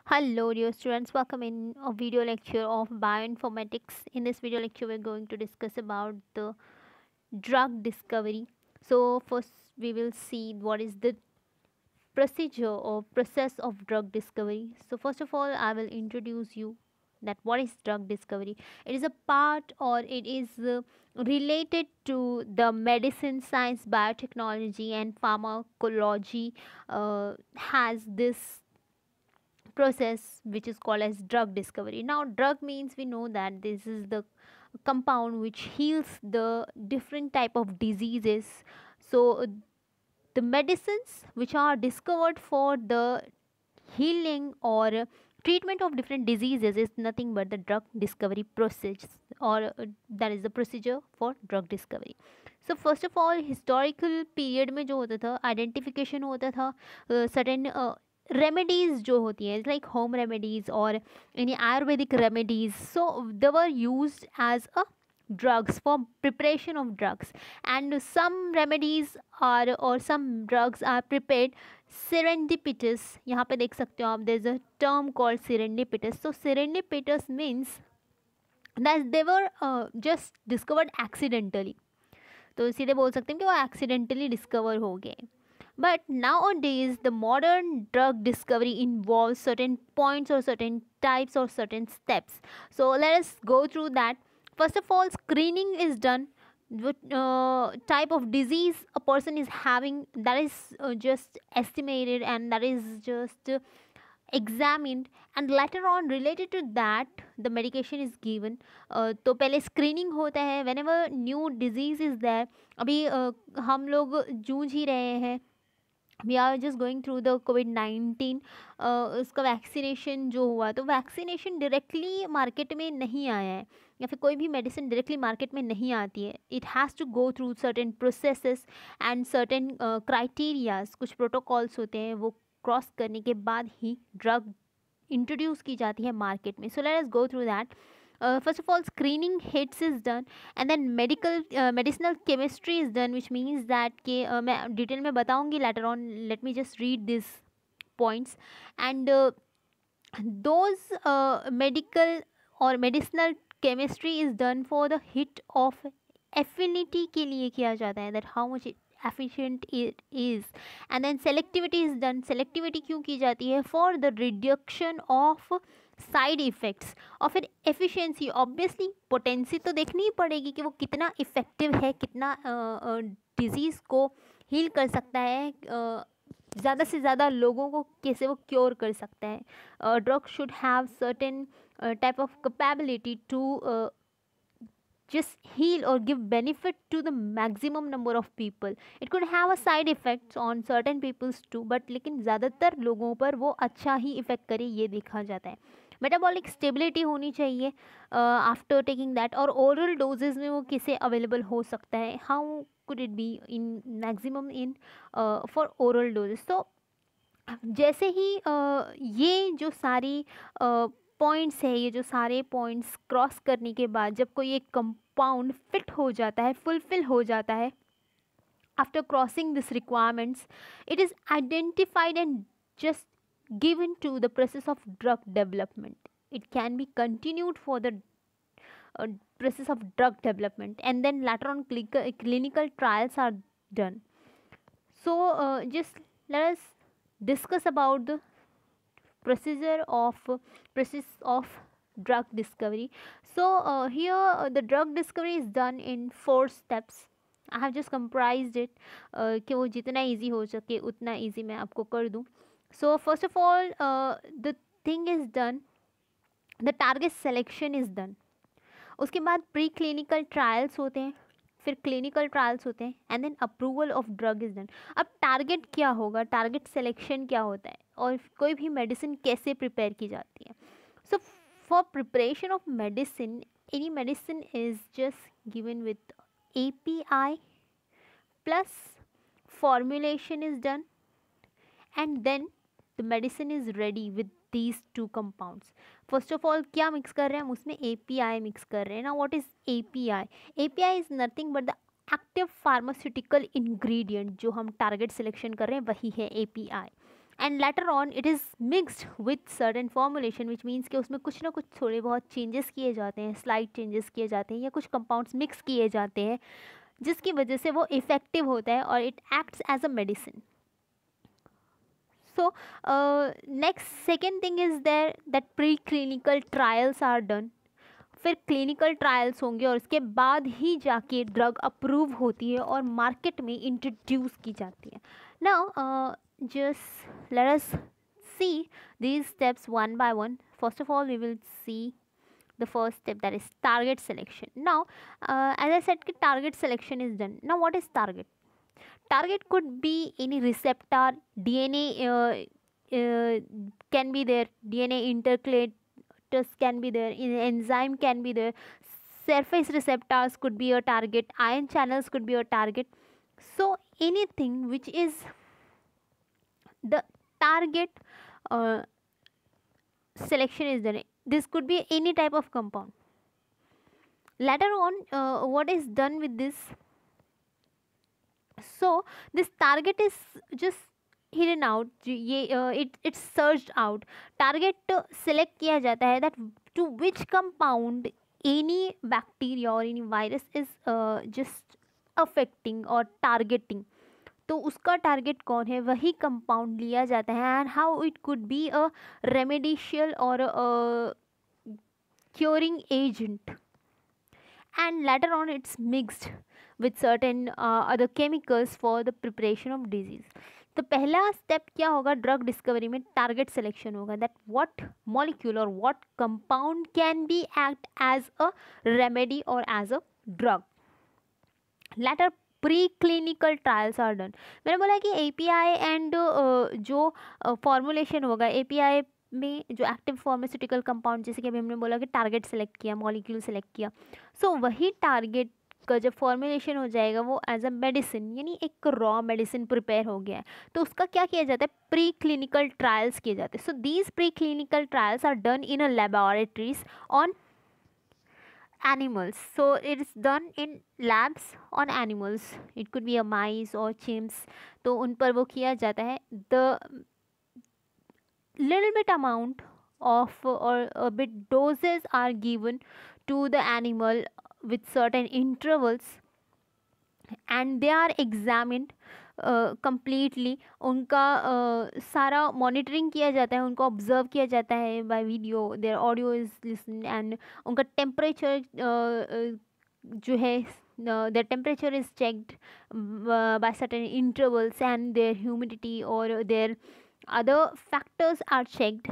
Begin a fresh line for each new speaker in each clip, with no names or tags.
Hello, dear students. Welcome in a video lecture of bioinformatics. In this video lecture, we're going to discuss about the drug discovery. So, first, we will see what is the procedure or process of drug discovery. So, first of all, I will introduce you that what is drug discovery. It is a part or it is related to the medicine science, biotechnology, and pharmacology. Has this process which is called as drug discovery. Now drug means we know that this is the compound which heals the different type of diseases. So the medicines which are discovered for the healing or treatment of different diseases is nothing but the drug discovery process, or that is the procedure for drug discovery. So first of all, historical period में जो होता था identification होता था certain remedies जो होती है like home remedies or any ayurvedic remedies, so they were used as a drugs for preparation of drugs, and some remedies are or some drugs are prepared serendipitous. यहाँ पे देख सकते हो आप, there is a term called serendipitous. So serendipitous means that they were just discovered accidentally. तो सीधे बोल सकते हैं कि वो accidentally discover हो गए. But nowadays, the modern drug discovery involves certain points or certain types or certain steps. So let us go through that. First of all, screening is done. What type of disease a person is having, that is just estimated, and that is just examined, and later on related to that the medication is given. तो पहले screening होता है whenever new disease is there. अभी हम लोग जूझ ही रहे हैं, we are just going through the कोविड-19. उसका वैक्सीनेशन जो हुआ, तो वैक्सीनेशन डायरेक्टली मार्केट में नहीं आया है, या फिर कोई भी मेडिसिन डायरेक्टली मार्केट में नहीं आती है. It has to go through certain processes and certain criterias, कुछ प्रोटोकॉल्स होते हैं, वो क्रॉस करने के बाद ही ड्रग इंट्रोड्यूस की जाती है मार्केट में. So let us go through that. First of all, screening hits is done, and then medicinal chemistry is done, which means that कि मैं डिटेल में बताऊंगी later on. Let me just read these points. And those medical or medicinal chemistry is done for the hit of affinity के लिए किया जाता है, that how much efficient it is. And then selectivity is done. selectivity क्यों की जाती है? For the reduction of side effects. और फिर एफिशिएंसी, ऑब्वियसली पोटेंसी तो देखनी ही पड़ेगी कि वो कितना इफ़ेक्टिव है, कितना डिज़ीज़ को हील कर सकता है, ज़्यादा से ज़्यादा लोगों को कैसे वो क्योर कर सकता है. Drug should have certain type of capability to just heal or give benefit to the maximum number of people. It could have a side effects on certain peoples too, but लेकिन ज़्यादातर लोगों पर वो अच्छा ही effect करे, ये देखा जाता है. मेटाबॉलिक स्टेबिलिटी होनी चाहिए आफ्टर टेकिंग दैट. और ओरल डोजेज में वो किसे अवेलेबल हो सकता है, how could it be in maximum in for oral doses. तो जैसे ही ये जो सारी पॉइंट्स है, ये जो सारे पॉइंट्स क्रॉस करने के बाद जब कोई एक कंपाउंड फिट हो जाता है, फुलफिल हो जाता है, after crossing this requirements, it is identified and just given to the process of drug development. It can be continued for the process of drug development, and then later on clinical trials are done. So just let us discuss about the procedure of process of drug discovery. So here the drug discovery is done in 4 steps. I have just comprised it कि वो जितना easy हो सके उतना easy मैं आपको कर दूँ. So first of all, the thing is done, the target selection is done. उसके बाद प्री क्लिनिकल ट्रायल्स होते हैं, फिर क्लिनिकल ट्रायल्स होते हैं, and then approval of drug is done. अब टारगेट क्या होगा, टारगेट सिलेक्शन क्या होता है, और कोई भी मेडिसिन कैसे प्रिपेयर की जाती है. So for preparation of medicine, any medicine is just given with API plus formulation is done, and then the medicine is ready with these two compounds. First of all क्या mix कर रहे हैं हम उसमें, API mix कर रहे हैं ना. What is API? API is nothing but the active pharmaceutical ingredient. जो हम टारगेट सिलेक्शन कर रहे हैं वही है API. And later on it is mixed with certain formulation, which means कि उसमें कुछ ना कुछ थोड़े बहुत चेंजेस किए जाते हैं, स्लाइट चेंजेस किए जाते हैं, या कुछ कंपाउंड्स मिक्स किए जाते हैं जिसकी वजह से वो इफ़ेक्टिव होता है और it acts as a medicine. So next second thing is there that preclinical trials are done. फिर क्लिनिकल ट्रायल्स होंगे और उसके बाद ही जाके ड्रग अप्रूव होती है और मार्केट में इंट्रोड्यूस की जाती है. Now just let us see these steps one by one. First of all, we will see the first step, that is target selection. Now as I said, target selection is done. Now what is target? Target could be any receptor, DNA can be there, DNA interclators can be there, enzyme can be there, surface receptors could be a target, ion channels could be a target. So anything which is the target uh, selection is done. This could be any type of compound. Later on, what is done with this? So this target is just hidden out, ये it's searched out. Target select किया जाता है that to which compound any bacteria or any virus is just affecting or targeting. तो उसका target कौन है, वही compound लिया जाता है. And how it could be a remedial और curing agent. And later on it's mixed with certain other chemicals for the preparation of disease. तो पहला स्टेप क्या होगा ड्रग डिस्कवरी में, टारगेट सिलेक्शन होगा. दैट व्हाट मॉलिक्यूल और what compound can be act as a remedy और as a drug. Later pre clinical trials are done. मैंने बोला कि एपीआई एंड जो फॉर्मुलेशन होगा, एपीआई में जो एक्टिव फार्मास्यूटिकल कंपाउंड, जैसे कि अभी हमने बोला कि टारगेट सेलेक्ट किया, मॉलिक्यूल सेलेक्ट किया, सो वही टारगेट का जब फॉर्मुलेशन हो जाएगा वो एज अ मेडिसिन, यानी एक रॉ मेडिसिन प्रिपेयर हो गया है, तो उसका क्या किया जाता है, प्री क्लिनिकल ट्रायल्स किए जाते हैं. So these pre clinical trials are done in a laboratories on animals. So it is done in labs on animals. It could be a mice or chimps. तो उन पर वो किया जाता है. The little bit amount of or a bit doses are given to the animal with certain intervals and they are examined completely. उनका सारा monitoring किया जाता है, उनको ऑब्जर्व किया जाता है by video, there audio is listen, and उनका टेम्परेचर जो है, their temperature is checked by certain intervals and their humidity or their other factors are checked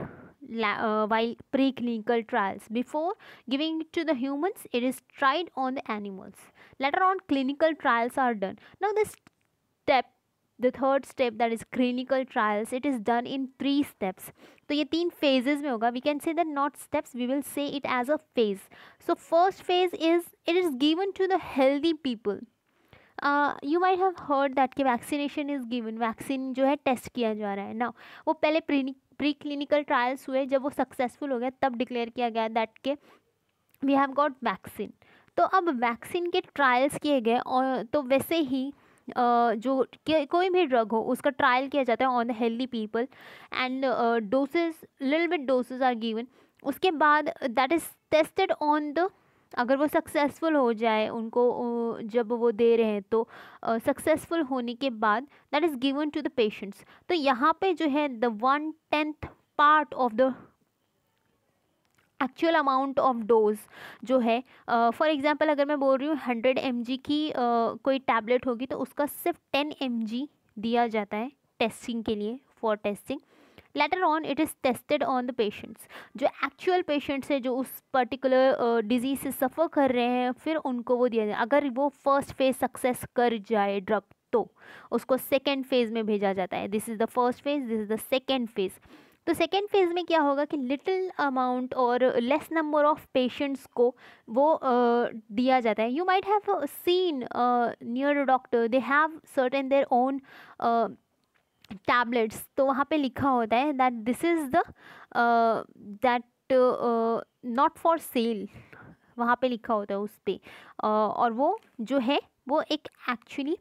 while preclinical trials. Before giving it to the humans, it is tried on the animals. Later on, clinical trials are done. Now this step, the third step, that is clinical trials, it is done in 3 steps. तो ये 3 phases में होगा. We can say that not steps, we will say it as a phase. So first phase is it is given to the healthy people. You might have heard that कि vaccination is given, vaccine जो है test किया जा रहा है ना. वो पहले प्री क्लिनिकल ट्रायल्स हुए, जब वो सक्सेसफुल हो गया तब डिक्लेयर किया गया दैट के वी हैव गॉट वैक्सीन. तो अब वैक्सीन के ट्रायल्स किए गए और तो वैसे ही जो कोई भी ड्रग हो उसका ट्रायल किया जाता है on the healthy people and doses, little bit doses are given. उसके बाद that is tested on the, अगर वो सक्सेसफुल हो जाए उनको जब वो दे रहे हैं तो सक्सेसफुल होने के बाद that is given to the patients. तो यहाँ पे जो है the 1/10 part of the actual amount of dose जो है, फॉर एग्जांपल अगर मैं बोल रही हूँ 100 mg की कोई टैबलेट होगी तो उसका सिर्फ 10 mg दिया जाता है टेस्टिंग के लिए, for testing. Letter on it is tested on the patients, जो एक्चुअल पेशेंट्स है जो उस पर्टिकुलर डिजीज से सफ़र कर रहे हैं, फिर उनको वो दिया जाए. अगर वो फर्स्ट फेज सक्सेस कर जाए ड्रग तो उसको सेकेंड फेज़ में भेजा जाता है. This is the first phase, this is the second phase. तो सेकेंड फेज़ में क्या होगा कि लिटिल अमाउंट और लेस नंबर ऑफ पेशेंट्स को वो दिया जाता है. You might have seen near doctor, they have certain their own tablets. तो वहाँ पे लिखा होता है that this is the that not for sale, वहाँ पे लिखा होता है उस पर. और वो जो है वो एक एक्चुअली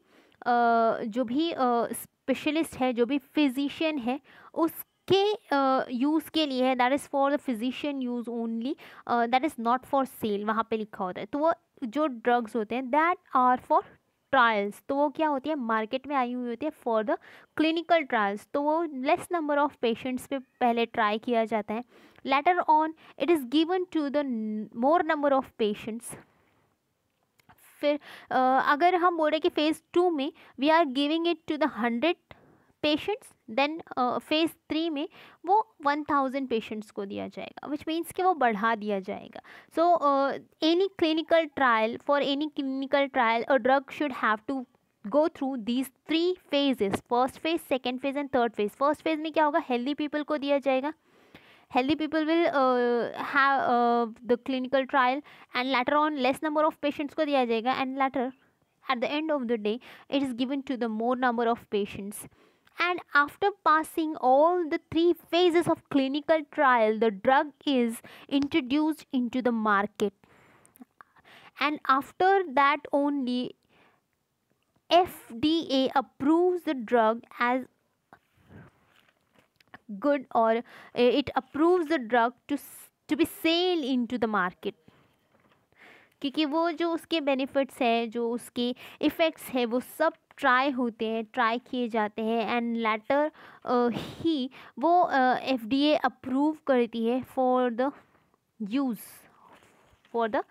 जो भी स्पेशलिस्ट है, जो भी फिजिशियन है, उसके यूज़ के लिए है, that is for the physician use only, that is not for sale, वहाँ पे लिखा होता है। तो वो जो ड्रग्स होते हैं दैट आर फॉर ट्रायल्स, तो वो क्या होती है, मार्केट में आई हुई होती है फॉर द क्लिनिकल ट्रायल्स, तो वो लेस नंबर ऑफ पेशेंट्स पे पहले ट्राई किया जाता है, later on it is given to the more number of patients. फिर अगर हम बोल रहे कि फेज़ 2 में we are giving it to the 100 patients, then phase 3 में वो 1000 पेशेंट्स को दिया जाएगा, विच मीन्स कि वो बढ़ा दिया जाएगा। So any clinical trial, for any clinical trial a drug should have to go through these 3 phases, first phase, second phase and third phase। first phase में क्या होगा, healthy people को दिया जाएगा, healthy people will have the clinical trial, and later on less number of patients को दिया जाएगा, and later at the end of the day it is given to the more number of patients। And after passing all the 3 phases of clinical trial, the drug is introduced into the market, and after that only FDA approves the drug as good, or it approves the drug to be sale into the market, क्योंकि वो जो उसके benefits हैं, जो उसके effects हैं, वो सब ट्राई होते हैं, ट्राई किए जाते हैं, एंड लेटर ही वो FDA अप्रूव करती है for the use, for the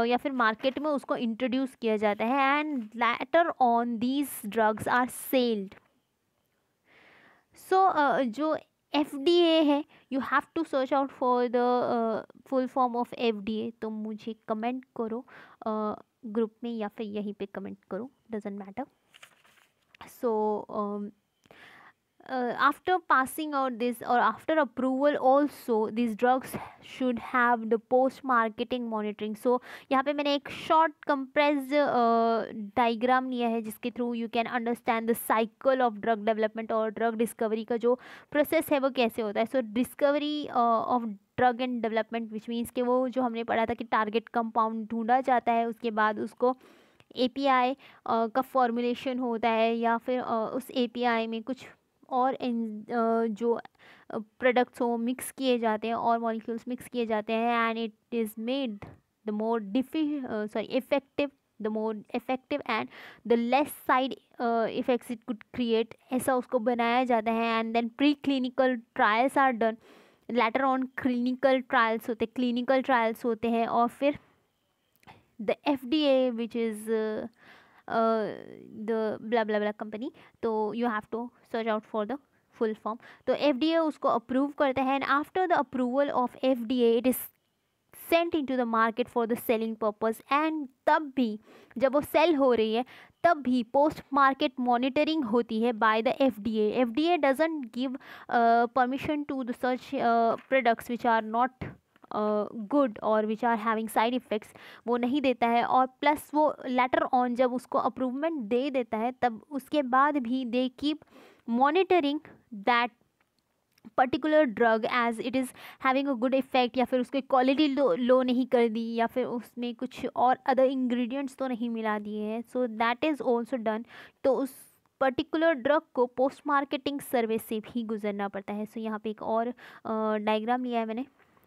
या फिर मार्केट में उसको इंट्रोड्यूस किया जाता है, and later on these drugs are sold. So जो FDA है, you have to search out for the full form of FDA, तो मुझे कमेंट करो ग्रुप में या फिर यहीं पे कमेंट करो, doesn't matter. So after passing out this, or after approval also, these drugs should have the post marketing monitoring। so यहाँ पे मैंने एक short compressed diagram लिया है, जिसके through you can understand the cycle of drug development और drug discovery का जो process है वो कैसे होता है। so discovery of drug and development, which means कि वो जो हमने पढ़ा था कि target compound ढूंढा जाता है, उसके बाद उसको API का फॉर्मुलेशन होता है, या फिर उस API में कुछ और जो प्रोडक्ट्स हो मिक्स किए जाते हैं, और मॉलिक्यूल्स मिक्स किए जाते हैं, and it is made the more effective, the more effective and the less side effects it could create, ऐसा उसको बनाया जाता है। And then pre clinical trials are done, later on clinical trials होते हैं, क्लिनिकल ट्रायल्स होते हैं, और फिर the FDA which is the blah blah blah company, तो you have to search out for the full form। तो FDA उसको approve करता है, and after the approval of FDA it is sent into the market for the selling purpose। and तब भी जब वो cell हो रही है, तब भी पोस्ट मार्केट मॉनिटरिंग होती है by the FDA। FDA doesn't give permission to the such products which are not good और which are having side effects, वो नहीं देता है। और प्लस वो लेटर ऑन जब उसको अप्रूवमेंट दे देता है, तब उसके बाद भी they keep monitoring that particular drug as it is having a good effect, या फिर उसकी क्वालिटी लो नहीं कर दी, या फिर उसमें कुछ और अदर इंग्रेडिएंट्स तो नहीं मिला दिए हैं। So that is also done. तो उस पर्टिकुलर ड्रग को पोस्ट मार्केटिंग सर्विस से भी गुजरना पड़ता है। सो यहाँ पे एक और डायग्राम लिया है मैंने,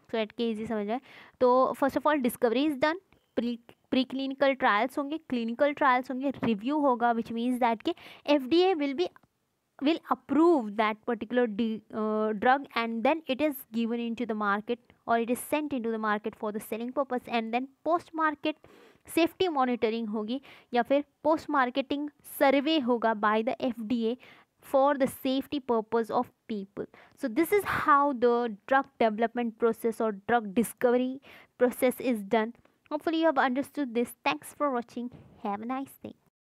सो एट के ईजी समझ आए। तो first of all discovery is done, pre clinical trials होंगे, क्लिनिकल ट्रायल्स होंगे, रिव्यू होगा, विच मीन्स दैट के FDA will approve that particular drug, and then it is given into the market, or it is sent into the market for the selling purpose। and then post market safety monitoring होगी, या फिर post marketing survey होगा by the FDA for the safety purpose of people। so this is how the drug development process or drug discovery process is done। hopefully you have understood this। thanks for watching, have a nice day।